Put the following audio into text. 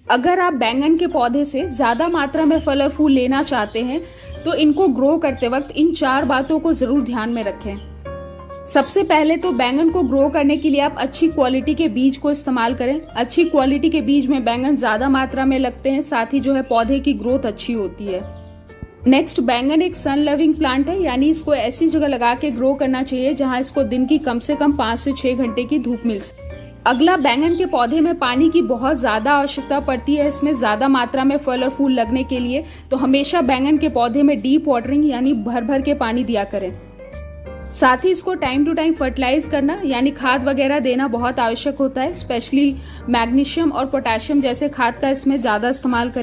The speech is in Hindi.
अगर आप बैंगन के पौधे से ज़्यादा मात्रा में फल और फूल लेना चाहते हैं तो इनको ग्रो करते वक्त इन 4 बातों को ज़रूर ध्यान में रखें। सबसे पहले तो बैंगन को ग्रो करने के लिए आप अच्छी क्वालिटी के बीज को इस्तेमाल करें। अच्छी क्वालिटी के बीज में बैंगन ज़्यादा मात्रा में लगते हैं, साथ ही पौधे की ग्रोथ अच्छी होती है। नेक्स्ट, बैंगन एक सन लविंग प्लांट है, यानी इसको ऐसी जगह लगा के ग्रो करना चाहिए जहां इसको दिन की कम से कम 5 से 6 घंटे की धूप मिल सके। अगला, बैंगन के पौधे में पानी की बहुत ज्यादा आवश्यकता पड़ती है। इसमें ज्यादा मात्रा में फल और फूल लगने के लिए तो हमेशा बैंगन के पौधे में डीप वाटरिंग यानी भर भर के पानी दिया करें। साथ ही इसको टाइम टू टाइम फर्टिलाइज करना यानी खाद वगैरह देना बहुत आवश्यक होता है। स्पेशली मैग्नीशियम और पोटेशियम जैसे खाद का इसमें ज्यादा इस्तेमाल करें।